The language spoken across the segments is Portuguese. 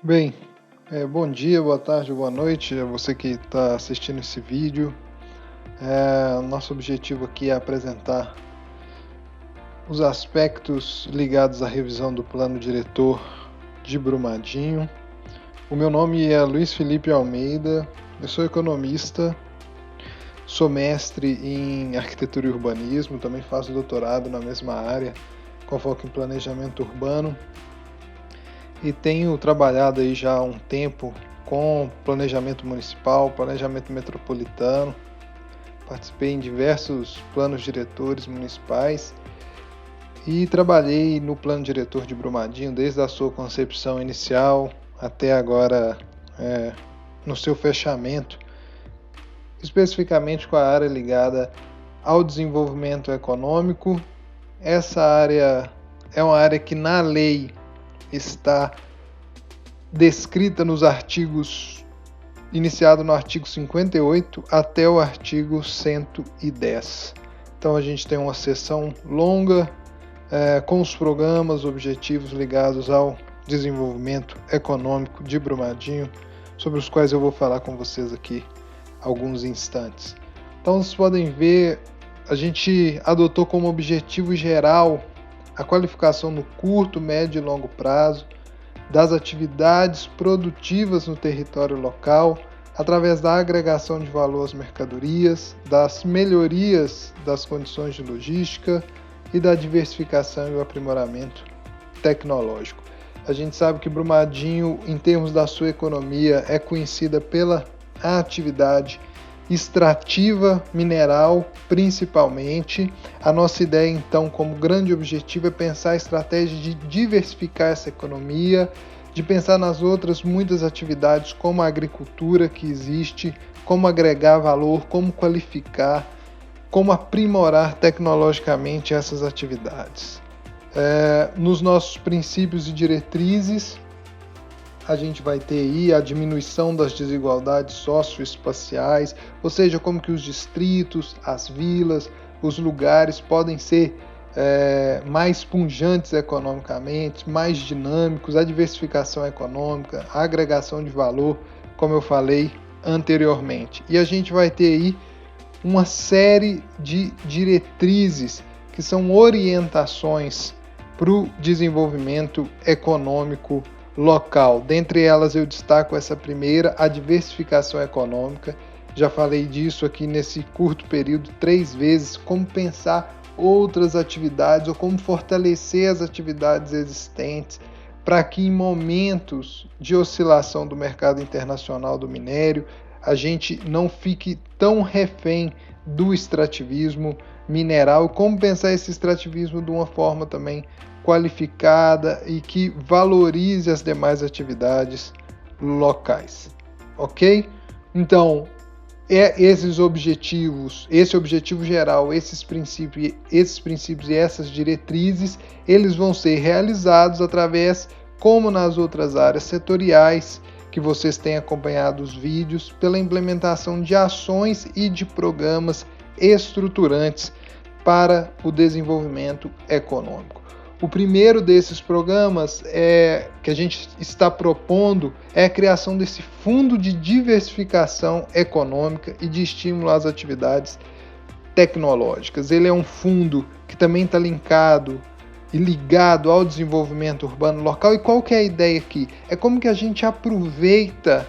Bem, bom dia, boa tarde, boa noite a você que está assistindo esse vídeo. Nosso objetivo aqui é apresentar os aspectos ligados à revisão do plano diretor de Brumadinho. O meu nome é Luiz Felipe Almeida, eu sou economista, sou mestre em arquitetura e urbanismo, também faço doutorado na mesma área, com foco em planejamento urbano. E tenho trabalhado aí já há um tempo com planejamento municipal, planejamento metropolitano, participei em diversos planos diretores municipais e trabalhei no plano diretor de Brumadinho desde a sua concepção inicial até agora no seu fechamento, especificamente com a área ligada ao desenvolvimento econômico. Essa área é uma área que na lei está descrita nos artigos, iniciado no artigo 58 até o artigo 110. Então a gente tem uma sessão longa com os programas, objetivos ligados ao desenvolvimento econômico de Brumadinho, sobre os quais eu vou falar com vocês aqui alguns instantes. Então vocês podem ver, a gente adotou como objetivo geral a qualificação no curto, médio e longo prazo das atividades produtivas no território local, através da agregação de valor às mercadorias, das melhorias das condições de logística e da diversificação e o aprimoramento tecnológico. A gente sabe que Brumadinho, em termos da sua economia, é conhecida pela atividade extrativa mineral, principalmente. A nossa ideia, então, como grande objetivo é pensar a estratégia de diversificar essa economia, de pensar nas outras muitas atividades como a agricultura que existe, como agregar valor, como qualificar, como aprimorar tecnologicamente essas atividades. Nos nossos princípios e diretrizes, a gente vai ter aí a diminuição das desigualdades socioespaciais, ou seja, como que os distritos, as vilas, os lugares podem ser mais pujantes economicamente, mais dinâmicos, a diversificação econômica, a agregação de valor, como eu falei anteriormente. E a gente vai ter aí uma série de diretrizes que são orientações para o desenvolvimento econômico local. Dentre elas eu destaco essa primeira, a diversificação econômica. Já falei disso aqui nesse curto período 3 vezes, como pensar outras atividades ou como fortalecer as atividades existentes para que em momentos de oscilação do mercado internacional do minério a gente não fique tão refém do extrativismo mineral, como pensar esse extrativismo de uma forma também qualificada e que valorize as demais atividades locais, ok? Então, esses objetivos, esse objetivo geral, esses princípios e essas diretrizes, eles vão ser realizados através, como nas outras áreas setoriais, que vocês têm acompanhado os vídeos, pela implementação de ações e de programas estruturantes para o desenvolvimento econômico. O primeiro desses programas que a gente está propondo é a criação desse fundo de diversificação econômica e de estímulo às atividades tecnológicas. Ele é um fundo que também está linkado e ligado ao desenvolvimento urbano local. E qual que é a ideia aqui? É como que a gente aproveita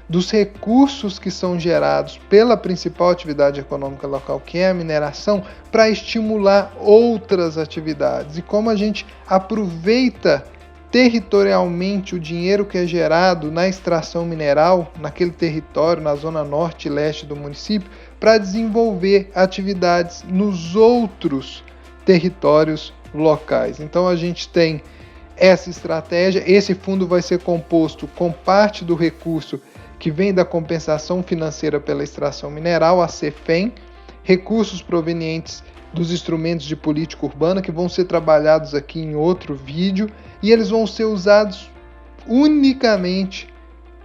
dos recursos que são gerados pela principal atividade econômica local, que é a mineração, para estimular outras atividades. E como a gente aproveita territorialmente o dinheiro que é gerado na extração mineral, naquele território, na zona norte e leste do município, para desenvolver atividades nos outros territórios locais. Então a gente tem essa estratégia. Esse fundo vai ser composto com parte do recurso que vem da compensação financeira pela extração mineral, a CEFEM, recursos provenientes dos instrumentos de política urbana, que vão ser trabalhados aqui em outro vídeo, e eles vão ser usados unicamente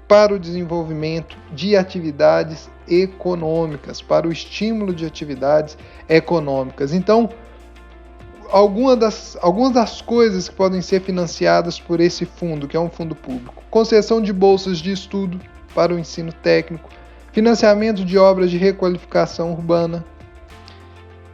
para o desenvolvimento de atividades econômicas, para o estímulo de atividades econômicas. Então, algumas das coisas que podem ser financiadas por esse fundo, que é um fundo público. Concessão de bolsas de estudo para o ensino técnico, financiamento de obras de requalificação urbana,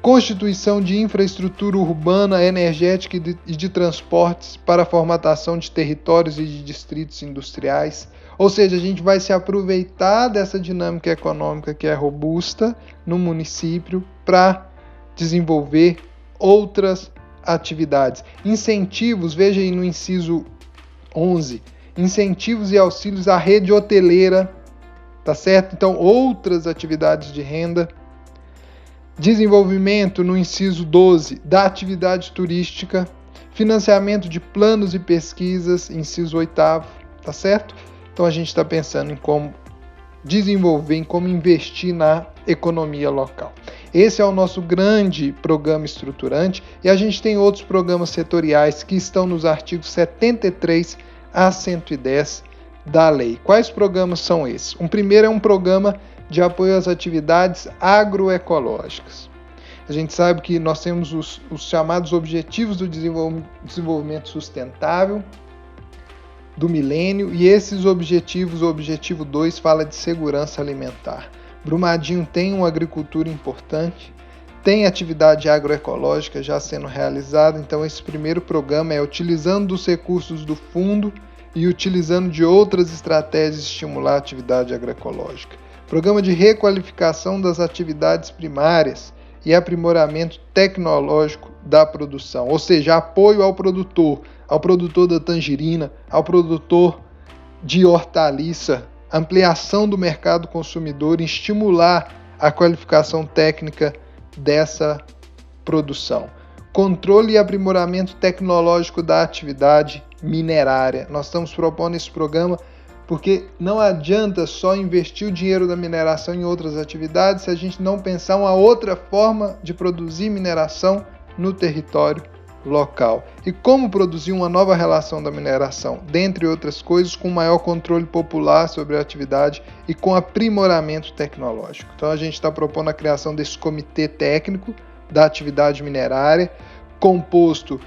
constituição de infraestrutura urbana, energética e de transportes para a formatação de territórios e de distritos industriais. Ou seja, a gente vai se aproveitar dessa dinâmica econômica que é robusta no município para desenvolver outras atividades. Incentivos, veja aí no inciso 11, incentivos e auxílios à rede hoteleira, tá certo? Então, outras atividades de renda. Desenvolvimento, no inciso 12, da atividade turística. Financiamento de planos e pesquisas, inciso 8º, tá certo? Então, a gente está pensando em como desenvolver, em como investir na economia local. Esse é o nosso grande programa estruturante e a gente tem outros programas setoriais que estão nos artigos 73 a 110 da lei. Quais programas são esses? O primeiro é um programa de apoio às atividades agroecológicas. A gente sabe que nós temos os chamados Objetivos do Desenvolvimento Sustentável do milênio, e esses objetivos, o objetivo 2 fala de segurança alimentar. Brumadinho tem uma agricultura importante, tem atividade agroecológica já sendo realizada, então esse primeiro programa é utilizando dos recursos do fundo e utilizando de outras estratégias de estimular a atividade agroecológica. Programa de requalificação das atividades primárias e aprimoramento tecnológico da produção, ou seja, apoio ao produtor da tangerina, ao produtor de hortaliça, ampliação do mercado consumidor e estimular a qualificação técnica dessa produção. Controle e aprimoramento tecnológico da atividade minerária. Nós estamos propondo esse programa porque não adianta só investir o dinheiro da mineração em outras atividades se a gente não pensar uma outra forma de produzir mineração no território local. E como produzir uma nova relação da mineração, dentre outras coisas, com maior controle popular sobre a atividade e com aprimoramento tecnológico. Então a gente está propondo a criação desse comitê técnico da atividade minerária, composto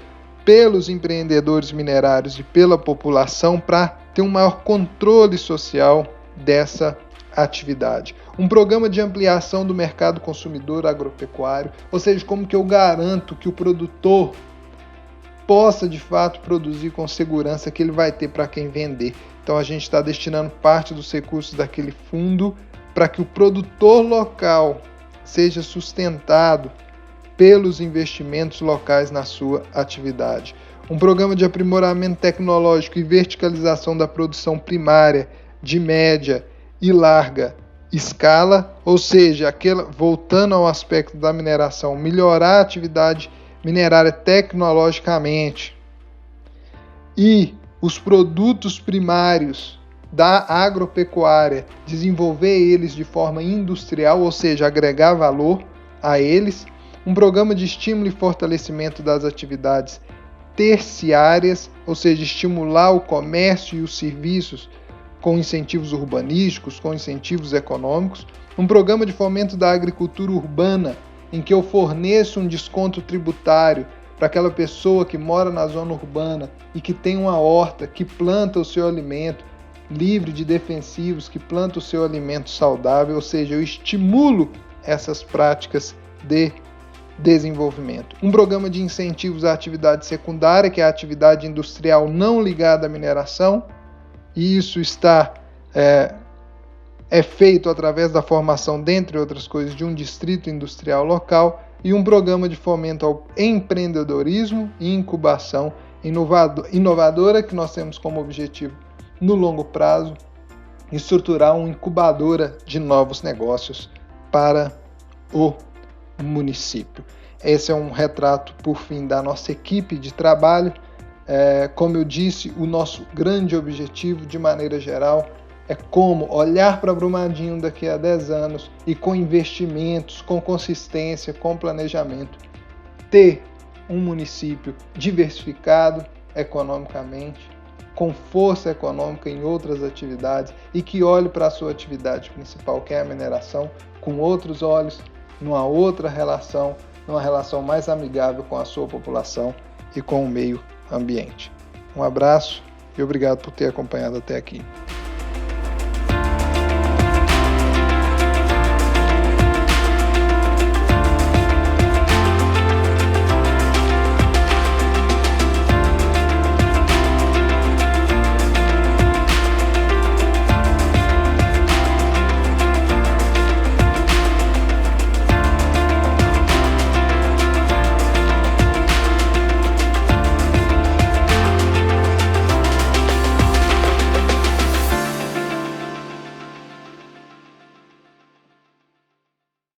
pelos empreendedores minerários e pela população, para ter um maior controle social dessa atividade. Um programa de ampliação do mercado consumidor agropecuário, ou seja, como que eu garanto que o produtor possa de fato produzir com segurança, que ele vai ter para quem vender. Então a gente está destinando parte dos recursos daquele fundo para que o produtor local seja sustentado pelos investimentos locais na sua atividade. Um programa de aprimoramento tecnológico e verticalização da produção primária, de média e larga escala, ou seja, voltando ao aspecto da mineração, melhorar a atividade minerária tecnologicamente e os produtos primários da agropecuária, desenvolver eles de forma industrial, ou seja, agregar valor a eles. Um programa de estímulo e fortalecimento das atividades terciárias, ou seja, estimular o comércio e os serviços com incentivos urbanísticos, com incentivos econômicos. Um programa de fomento da agricultura urbana, em que eu forneço um desconto tributário para aquela pessoa que mora na zona urbana e que tem uma horta, que planta o seu alimento livre de defensivos, que planta o seu alimento saudável, ou seja, eu estimulo essas práticas de desenvolvimento. Um programa de incentivos à atividade secundária, que é a atividade industrial não ligada à mineração, e isso é feito através da formação, dentre outras coisas, de um distrito industrial local, e um programa de fomento ao empreendedorismo e incubação inovadora, que nós temos como objetivo, no longo prazo, estruturar uma incubadora de novos negócios para o município. Esse é um retrato, por fim, da nossa equipe de trabalho. Como eu disse, o nosso grande objetivo, de maneira geral, é como olhar para Brumadinho daqui a 10 anos e com investimentos, com consistência, com planejamento, ter um município diversificado economicamente, com força econômica em outras atividades e que olhe para a sua atividade principal, que é a mineração, com outros olhos, numa outra relação, numa relação mais amigável com a sua população e com o meio ambiente. Um abraço e obrigado por ter acompanhado até aqui.